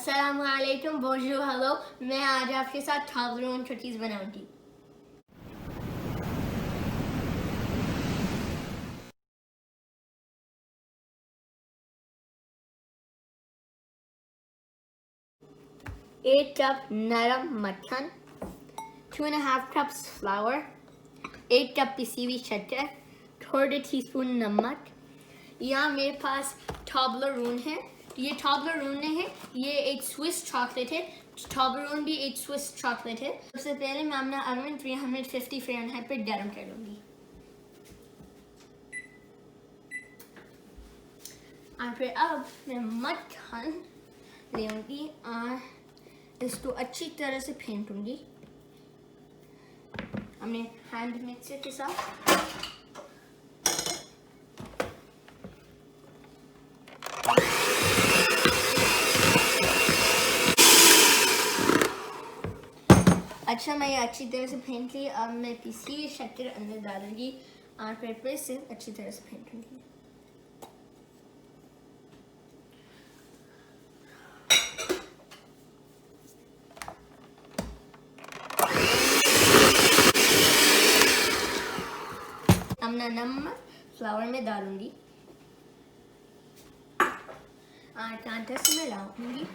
अस्सलाम वालेकुम, बोंजूर, हेलो। मैं आज आपके साथ Toblerone cookies बनाऊंगी। एक कप नरम मक्खन, 2.5 cups flour, 1 कप पिसी हुई शक्कर, थोड़े टीस्पून नमक। यहाँ मेरे पास Toblerone है। ये Toblerone है, ये एक स्विस चॉकलेट है। Toblerone भी एक स्विस चॉकलेट है। सबसे पहले मैं अपना ओवन 350 फ़ारेनहाइट पर गर्म कर लूँगी। और फिर अब मैं मक्खन लेंगी और इसको अच्छी तरह से फेंटूंगी अपने हैंड मिक्सर के साथ। अच्छा, मैं ये अच्छी तरह से फेंट ली। अब मैं पिसी हुई शक्कर अंदर डालूंगी और फिर से अच्छी तरह से फेंटूंगी। अपना नमक फ्लावर में डालूंगी और कांटे से मिलाऊंगी।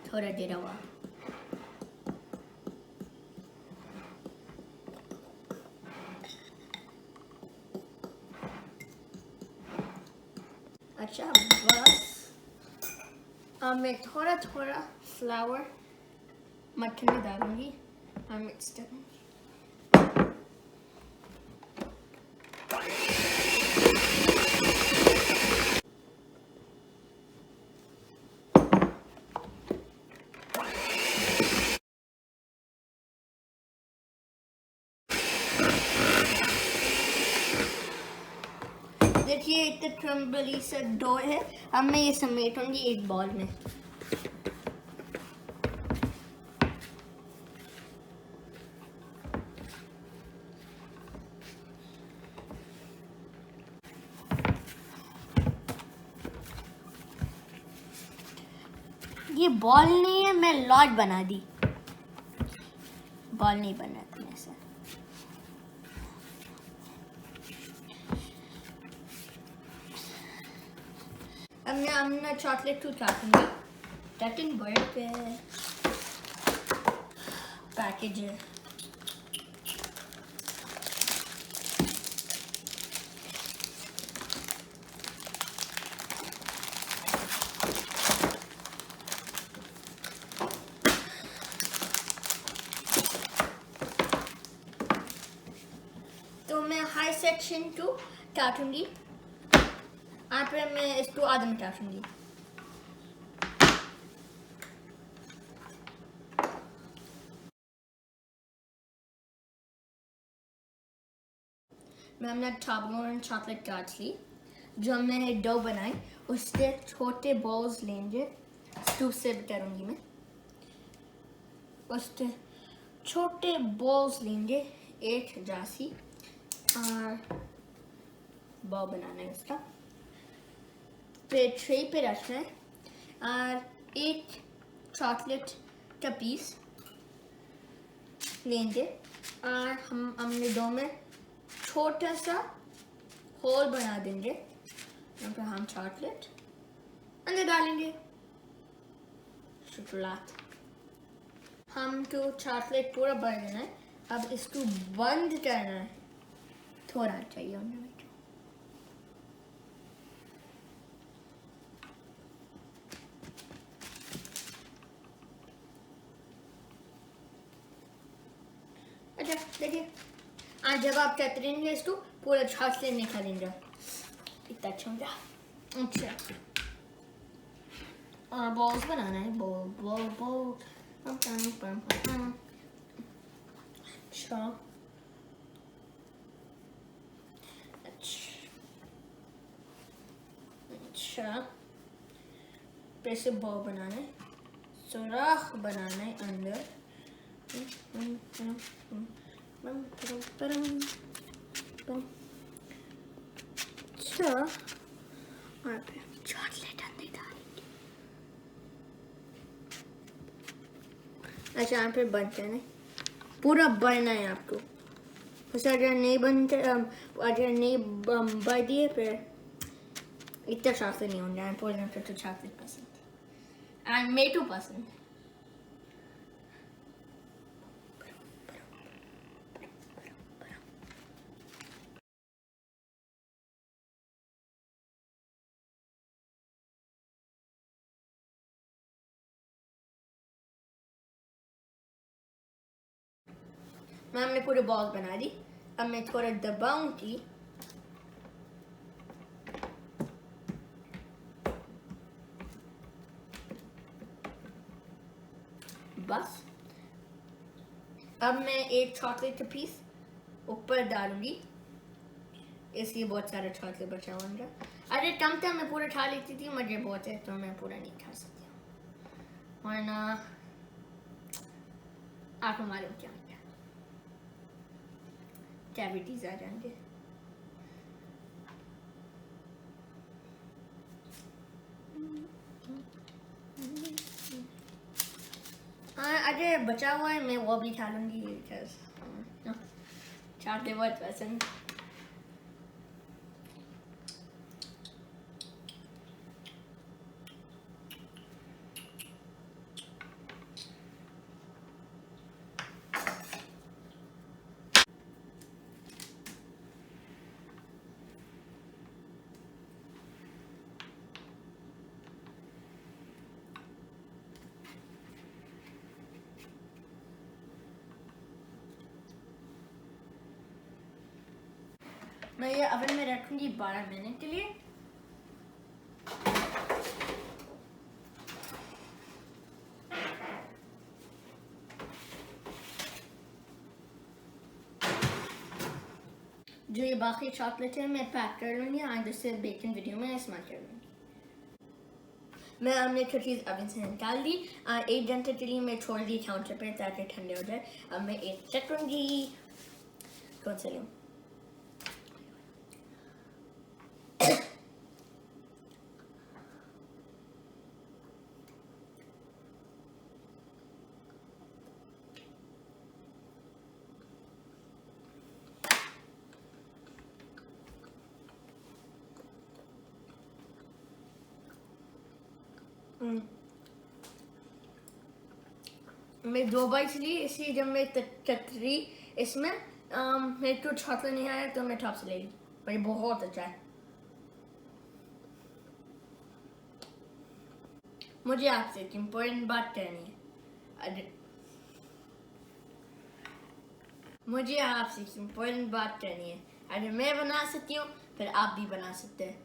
थोड़ा देर रवा। अच्छा, बस अब मैं थोड़ा थोड़ा फ्लावर मक्खन में डालूंगी और मिक्स करूंगी। देखिए, इतना क्रम्बली सा डो है। अब मैं ये समेटूंगी एक बॉल में। ये बॉल नहीं है, मैं लॉट बना दी। बॉल नहीं बनाती ऐसा। अब मैं अपना चॉकलेट को काटूंगी। कटिंग बोर्ड पे पैकेज है। तो मैं हाई सेक्शन को काटूंगी और फिर मैं इसको आधा में काटूंगी। मैं अपना Toblerone चॉकलेट काट ली। जो हमने डो बनाई उससे छोटे बॉल्स लेंगे। स्टूप से करूंगी मैं। उससे छोटे बॉल्स लेंगे, एक जासी और बॉल बनाना है उसका। फिर ट्रे पे रखना है और एक चॉकलेट का पीस लेंगे और हम अपने डो में छोटा सा होल बना देंगे। फिर हम चॉकलेट अंदर डालेंगे। शुक्रिया। हमको चॉकलेट पूरा भर देना है। अब इसको बंद करना है। थोड़ा चाहिए उन्हें। अच्छा, देखिए, आज जब आप कतरेंगे इसको पूरा चॉकलेट निकालेंगे। इतना अच्छा होगा। अच्छा, और बॉल्स बनाना है। Ball ball ball. अच्छा अच्छा, फिर से बॉल बनाना है, सुराख बनाना है अंदर। तो और फिर चॉकलेट अंदर डालेंगे। अच्छा यहाँ पे बनते हैं, पूरा बनना है आपको। बस अगर नहीं बनते, अगर नहीं बढ़ दिए फिर इतना चॉकलेट नहीं होगा। पोलन फिर तो चॉकलेट पसंद है एंड मेरे तो पसंद है। मैं हमने पूरे बॉल बना दी। अब मैं थोड़ा दबाऊंगी, बस। अब मैं एक चॉकलेट का पीस ऊपर डालूंगी, इसलिए बहुत सारा चॉकलेट बचा होगा। अरे कम था मैं पूरा खा लेती थी, मुझे बहुत है तो मैं पूरा नहीं खा सकती हूँ, वरना आपको मालूम क्या होगा, कैविटीज आ जाएंगे। अरे बचा हुआ है, मैं वो भी खा लूंगी चॉकलेट बहुत पसंद। मैं ये ओवन में रखूंगी 12 मिनट के लिए। जो ये बाकी चॉकलेट है मैं पैक कर लूंगी और दूसरे बेकिंग वीडियो में इस्तेमाल कर लूंगी। मैं हमने कुकीज ओवन से निकाल दी, 1 घंटे के लिए मैं छोड़ दी काउंटर पे ताकि ठंडे हो जाए। अब मैं एक चेक करूंगी, कौन सा लूं? मैं 2 बाइट ली, इसलिए जब मैं चटरी इसमें मेरे को चॉकलेट नहीं आया तो मैं टॉप से ले ली, पर ये बहुत अच्छा है। मुझे आपसे एक इम्पोर्टेंट बात करनी है। मुझे आपसे एक इम्पोर्टेंट बात करनी है। अगर मैं बना सकती हूँ फिर आप भी बना सकते हैं।